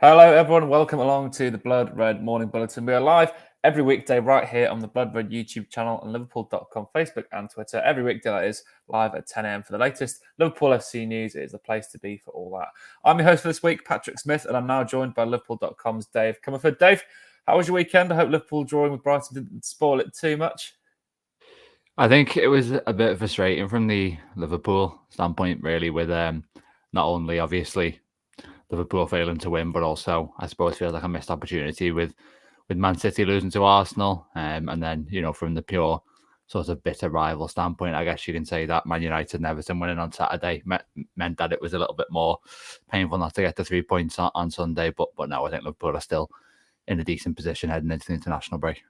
Hello, everyone. Welcome along to the Blood Red Morning Bulletin. We are live every weekday right here on the Blood Red YouTube channel and Liverpool.com, Facebook and Twitter. Every weekday, that is, live at 10 a.m. for the latest Liverpool FC news. It is the place to be for all that. I'm your host for this week, Patrick Smith, and I'm now joined by Liverpool.com's Dave Comerford. Dave, how was your weekend? I hope Liverpool drawing with Brighton didn't spoil it too much. I think it was a bit frustrating from the Liverpool standpoint, really, with not only obviously Liverpool failing to win, but also I suppose feels like a missed opportunity with Man City losing to Arsenal, and then from the pure sort of bitter rival standpoint, I guess you can say that Man United and Everton winning on Saturday meant that it was a little bit more painful not to get the 3 points on Sunday. But no, I think Liverpool are still in a decent position heading into the international break.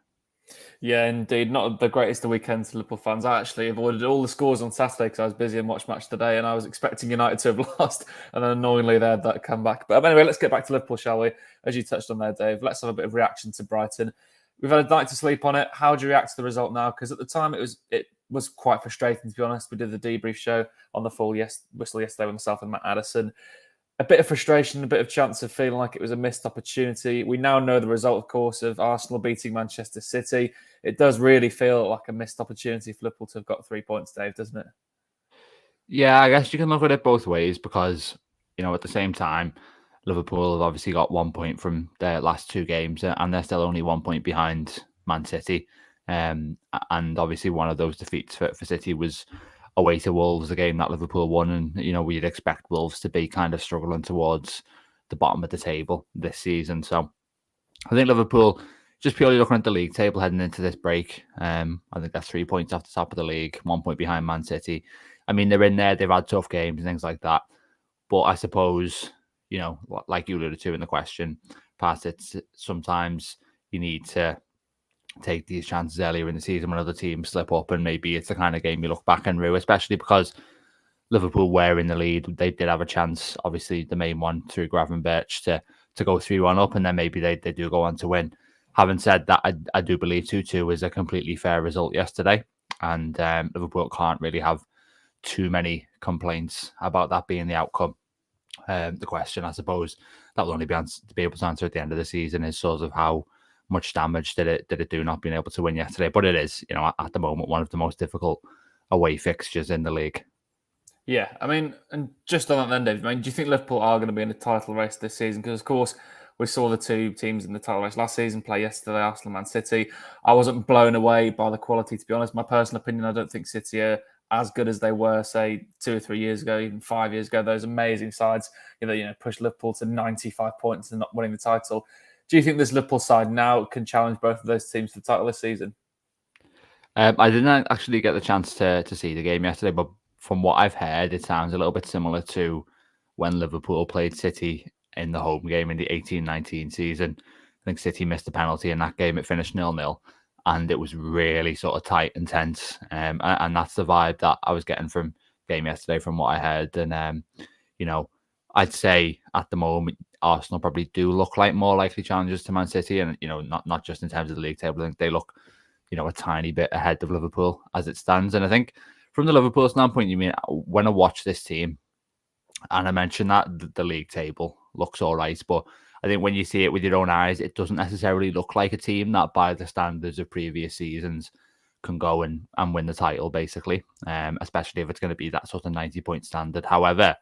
Yeah, indeed. Not the greatest of weekends to Liverpool fans. I actually avoided all the scores on Saturday because I was busy and watched match today, and I was expecting United to have lost, and then annoyingly they had that comeback. But anyway, let's get back to Liverpool, shall we? As you touched on there, Dave, let's have a bit of reaction to Brighton. We've had a night to sleep on it. How do you react to the result now? Because at the time it was quite frustrating, to be honest. We did the debrief show on the full whistle yesterday with myself and Matt Addison. A bit of frustration, a bit of chance of feeling like it was a missed opportunity. We now know the result, of course, of Arsenal beating Manchester City. It does really feel like a missed opportunity for Liverpool to have got 3 points, Dave, doesn't it? Yeah, I guess you can look at it both ways because, at the same time, Liverpool have obviously got 1 point from their last two games and they're still only 1 point behind Man City. And obviously one of those defeats for City was away to Wolves, a game that Liverpool won. And, we'd expect Wolves to be kind of struggling towards the bottom of the table this season. So I think Liverpool, just purely looking at the league table heading into this break, I think that's 3 points off the top of the league, 1 point behind Man City. I mean, they're in there, they've had tough games and things like that. But I suppose, like you alluded to in the question, Pat, it's sometimes you need to take these chances earlier in the season when other teams slip up, and maybe it's the kind of game you look back and rue, especially because Liverpool were in the lead. They did have a chance, obviously the main one through Gravenberch to go 3-1 up, and then maybe they do go on to win. Having said that, I do believe 2-2 is a completely fair result yesterday, and Liverpool can't really have too many complaints about that being the outcome. The question, I suppose, that will only be able to answer at the end of the season is sort of how much damage did it do not being able to win yesterday. But it is, at the moment, one of the most difficult away fixtures in the league. Yeah, I mean, and just on that then, Dave, do you think Liverpool are going to be in the title race this season? Because, of course, we saw the two teams in the title race last season play yesterday, Arsenal and Man City. I wasn't blown away by the quality, to be honest. My personal opinion, I don't think City are as good as they were, say, 2 or 3 years ago, even 5 years ago. Those amazing sides, pushed Liverpool to 95 points and not winning the title. Do you think this Liverpool side now can challenge both of those teams for the title this season? I didn't actually get the chance to see the game yesterday, but from what I've heard, it sounds a little bit similar to when Liverpool played City in the home game in the 18-19 season. I think City missed a penalty in that game. It finished 0-0, and it was really sort of tight and tense. And that's the vibe that I was getting from the game yesterday, from what I heard. And, I'd say at the moment, Arsenal probably do look like more likely challengers to Man City. And, not just in terms of the league table. I think they look, a tiny bit ahead of Liverpool as it stands. And I think from the Liverpool standpoint, when I watch this team, and I mentioned that the league table looks all right, but I think when you see it with your own eyes, it doesn't necessarily look like a team that, by the standards of previous seasons, can go and win the title, basically, especially if it's going to be that sort of 90-point standard. However,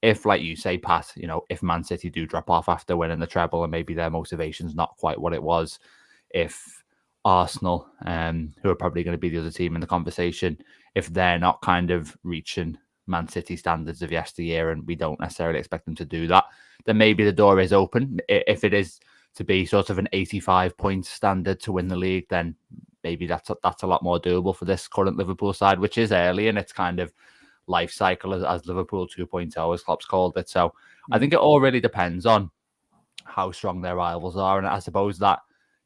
if, like you say, Pat, if Man City do drop off after winning the treble and maybe their motivation's not quite what it was, if Arsenal, who are probably going to be the other team in the conversation, if they're not kind of reaching Man City standards of yesteryear, and we don't necessarily expect them to do that, then maybe the door is open. If it is to be sort of an 85-point standard to win the league, then maybe that's a lot more doable for this current Liverpool side, which is early in its kind of life cycle as Liverpool 2.0, as Klopp's called it. So I think it all really depends on how strong their rivals are, and I suppose that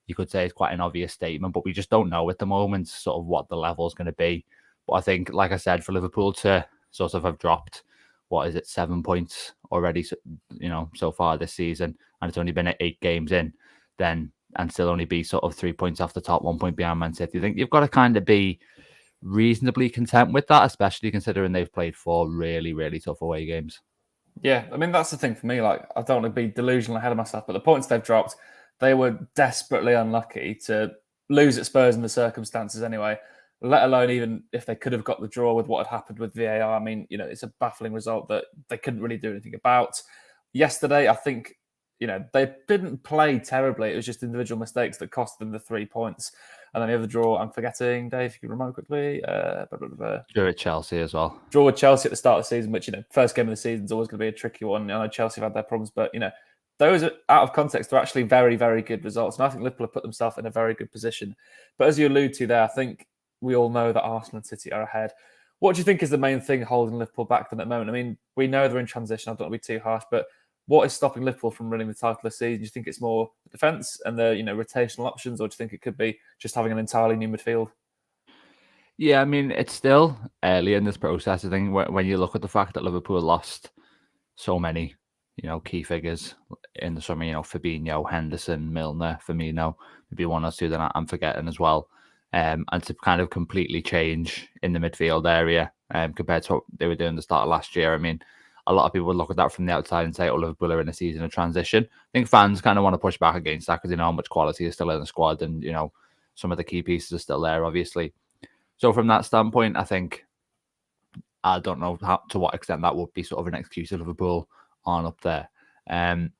you could say it's quite an obvious statement, but we just don't know at the moment sort of what the level is going to be. But I think, like I said, for Liverpool to sort of have dropped, 7 points already, so far this season, and it's only been 8 games in, then, and still only be sort of 3 points off the top, 1 point behind Man City. I think you've got to kind of be reasonably content with that, especially considering they've played 4 really, really tough away games. Yeah, I mean, that's the thing for me. Like, I don't want to be delusional ahead of myself, but the points they've dropped, they were desperately unlucky to lose at Spurs in the circumstances anyway, let alone even if they could have got the draw with what had happened with VAR. I mean, it's a baffling result that they couldn't really do anything about. Yesterday, I think, they didn't play terribly. It was just individual mistakes that cost them the 3 points. And then the other draw, I'm forgetting, Dave, if you can remind me quickly. Sure, at Chelsea as well. Draw with Chelsea at the start of the season, which, first game of the season is always going to be a tricky one. I know Chelsea have had their problems, but, those are, out of context, are actually very, very good results. And I think Liverpool have put themselves in a very good position. But as you allude to there, I think we all know that Arsenal and City are ahead. What do you think is the main thing holding Liverpool back then at the moment? I mean, we know they're in transition. I don't want to be too harsh, but what is stopping Liverpool from winning the title this season? Do you think it's more the defence and the rotational options, or do you think it could be just having an entirely new midfield? Yeah, I mean, it's still early in this process. I think when you look at the fact that Liverpool lost so many, key figures in the summer, Fabinho, Henderson, Milner, Firmino, maybe one or two that I'm forgetting as well. And to kind of completely change in the midfield area compared to what they were doing at the start of last year. I mean, a lot of people would look at that from the outside and say, oh, Liverpool are in a season of transition. I think fans kind of want to push back against that because they know how much quality is still in the squad and, some of the key pieces are still there, obviously. So from that standpoint, I think I don't know to what extent that would be sort of an excuse if Liverpool aren't up there. The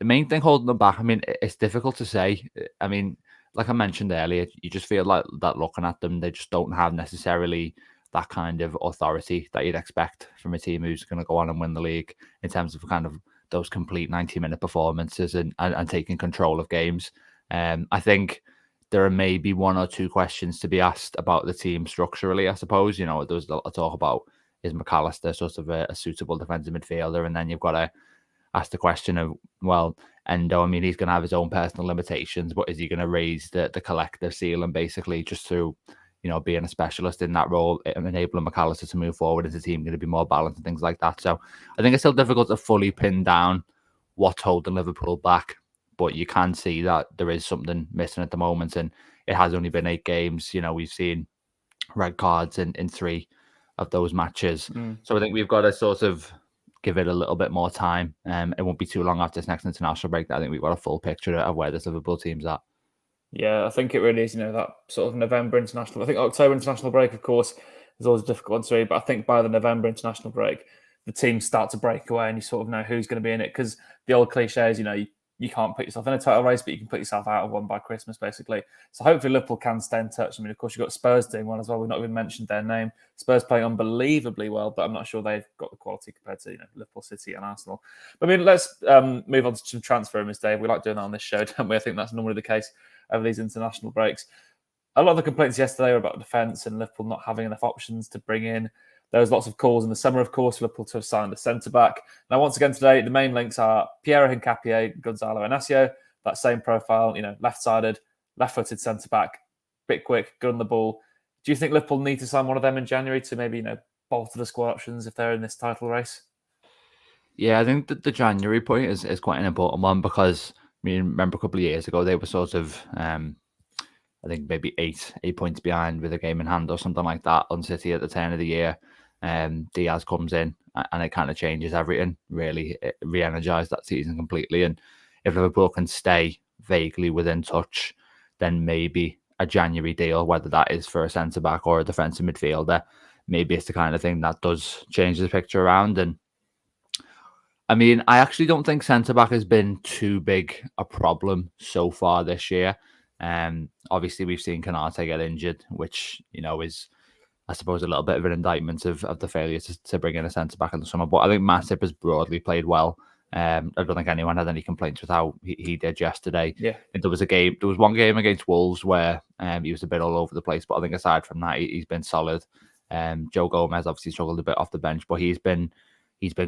main thing holding them back, I mean, it's difficult to say. I mean, like I mentioned earlier, you just feel like that looking at them, they just don't have necessarily that kind of authority that you'd expect from a team who's going to go on and win the league in terms of kind of those complete 90-minute performances and taking control of games. I think there are maybe one or two questions to be asked about the team structurally, I suppose. There was a talk about, is McAllister sort of a suitable defensive midfielder? And then you've got to ask the question of, well, Endo, I mean, he's going to have his own personal limitations, but is he going to raise the collective ceiling basically just through, being a specialist in that role, enabling McAllister to move forward? Is the team going to be more balanced and things like that? So I think it's still difficult to fully pin down what's holding Liverpool back. But you can see that there is something missing at the moment, and it has only been 8 games. We've seen red cards in 3 of those matches. So I think we've got to sort of give it a little bit more time. It won't be too long after this next international break that I think we've got a full picture of where this Liverpool team's at. Yeah, I think it really is, that sort of November international. I think October international break, of course, is always a difficult one to read, but I think by the November international break, the teams start to break away and you sort of know who's going to be in it. Because the old cliche is, you can't put yourself in a title race, but you can put yourself out of one by Christmas, basically. So hopefully Liverpool can stay in touch. I mean, of course, you've got Spurs doing one as well. We've not even mentioned their name. Spurs playing unbelievably well, but I'm not sure they've got the quality compared to Liverpool, City and Arsenal. But I mean, let's move on to some transfer rumours, Dave. We like doing that on this show, don't we? I think that's normally the case over these international breaks. A lot of the complaints yesterday were about defence and Liverpool not having enough options to bring in. There was lots of calls in the summer, of course, for Liverpool to have signed a centre-back. Now, once again today, the main links are Piero, Hincapie, Goncalo, Inacio. That same profile, left-sided, left-footed centre-back, bit quick, good on the ball. Do you think Liverpool need to sign one of them in January to maybe, bolster the squad options if they're in this title race? Yeah, I think that the January point is quite an important one because, I mean, remember a couple of years ago, they were sort of, I think maybe eight points behind with a game in hand or something like that on City at the turn of the year. Diaz comes in and it kind of changes everything, really. It re-energised that season completely. And if Liverpool can stay vaguely within touch, then maybe a January deal, whether that is for a centre-back or a defensive midfielder, maybe it's the kind of thing that does change the picture around. And I mean, I actually don't think centre-back has been too big a problem so far this year. Obviously, we've seen Konate get injured, which, is, I suppose, a little bit of an indictment of the failure to bring in a centre-back in the summer. But I think Matip has broadly played well. I don't think anyone had any complaints with how he did yesterday. Yeah. And there was one game against Wolves where he was a bit all over the place. But I think aside from that, he's been solid. Joe Gomez obviously struggled a bit off the bench, but he's been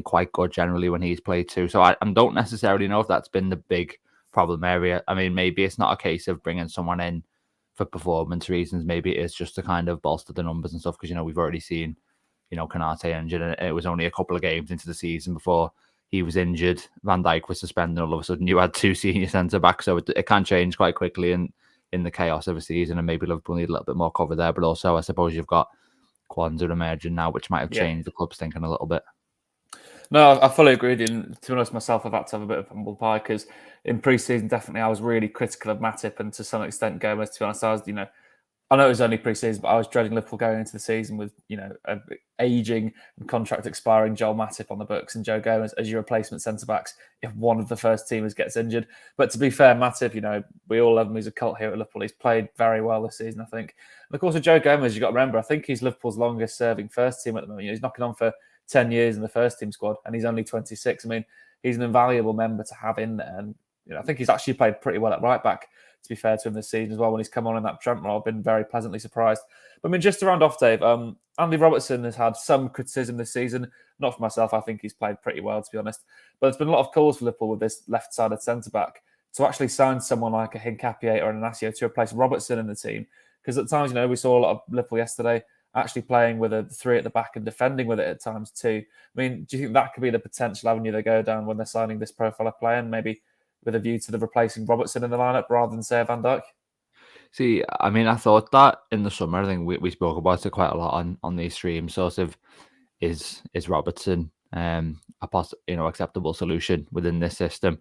quite good generally when he's played too. So I don't necessarily know if that's been the big problem area. I mean, maybe it's not a case of bringing someone in for performance reasons. Maybe it is just to kind of bolster the numbers and stuff because, we've already seen, Konate injured and it was only a couple of games into the season before he was injured. Van Dijk was suspended. All of a sudden you had 2 senior centre-backs. So it can change quite quickly in the chaos of a season and maybe Liverpool need a little bit more cover there. But also I suppose you've got Kwanzaa emerging now, which might have changed the club's thinking a little bit. No, I fully agree with you. And to be honest, myself, I've had to have a bit of humble pie because in pre-season, definitely, I was really critical of Matip and to some extent Gomez. To be honest, I was, I know it was only pre-season, but I was dreading Liverpool going into the season with, a aging and contract expiring Joel Matip on the books and Joe Gomez as your replacement centre-backs if one of the first teamers gets injured. But to be fair, Matip, we all love him. He's a cult here at Liverpool. He's played very well this season, I think. And of course, with Joe Gomez, you've got to remember, I think he's Liverpool's longest-serving first team at the moment. He's knocking on for 10 years in the first team squad, and he's only 26. I mean, he's an invaluable member to have in there. And I think he's actually played pretty well at right back, to be fair to him this season as well. When he's come on in that Trent role, I've been very pleasantly surprised. But I mean, just to round off, Dave, Andy Robertson has had some criticism this season. Not for myself, I think he's played pretty well, to be honest. But there's been a lot of calls for Liverpool with this left-sided centre-back to actually sign someone like a Hincapie or an Inacio to replace Robertson in the team. Because at times, we saw a lot of Liverpool yesterday actually playing with a three at the back and defending with it at times too. I mean, do you think that could be the potential avenue they go down when they're signing this profile of player, and maybe with a view to the replacing Robertson in the lineup rather than, say, Van Dijk? See, I mean, I thought that in the summer, I think we spoke about it quite a lot on these streams. Sort of, is Robertson acceptable solution within this system?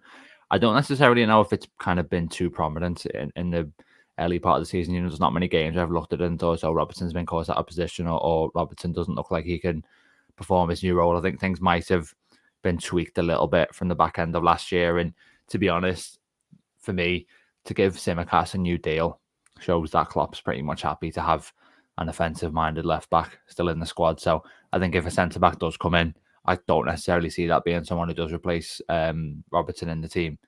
I don't necessarily know if it's kind of been too prominent in the early part of the season. There's not many games I've looked at it and thought, oh, Robertson's been caught out of position, or Robertson doesn't look like he can perform his new role. I think things might have been tweaked a little bit from the back end of last year. And to be honest, for me, to give Tsimikas a new deal shows that Klopp's pretty much happy to have an offensive-minded left-back still in the squad. So I think if a centre-back does come in, I don't necessarily see that being someone who does replace Robertson in the team.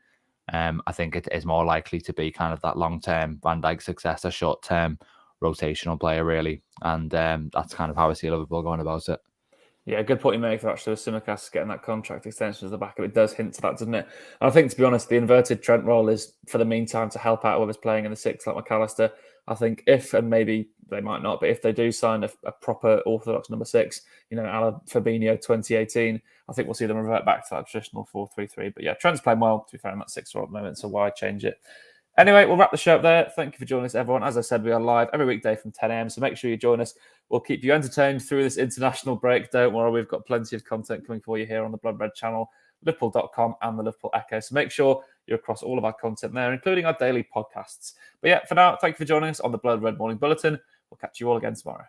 I think it is more likely to be kind of that long-term Van Dijk successor, short-term rotational player, really. And that's kind of how I see Liverpool going about it. Yeah, good point you make for actually with Tsimikas getting that contract extension as the backup. It does hint to that, doesn't it? And I think, to be honest, the inverted Trent role is, for the meantime, to help out whoever's playing in the six, like McAllister. I think if, and maybe they might not, but if they do sign a proper orthodox number six, a la Fabinho 2018, I think we'll see them revert back to that traditional 4-3-3. But yeah, Trent's playing well, to be fair, in that six role at the moment, so why change it? Anyway, we'll wrap the show up there. Thank you for joining us, everyone. As I said, we are live every weekday from 10 a.m, so make sure you join us. We'll keep you entertained through this international break. Don't worry, we've got plenty of content coming for you here on the Blood Red channel, Liverpool.com and the Liverpool Echo. So make sure you're across all of our content there, including our daily podcasts. But yeah, for now, thank you for joining us on the Blood Red Morning Bulletin. We'll catch you all again tomorrow.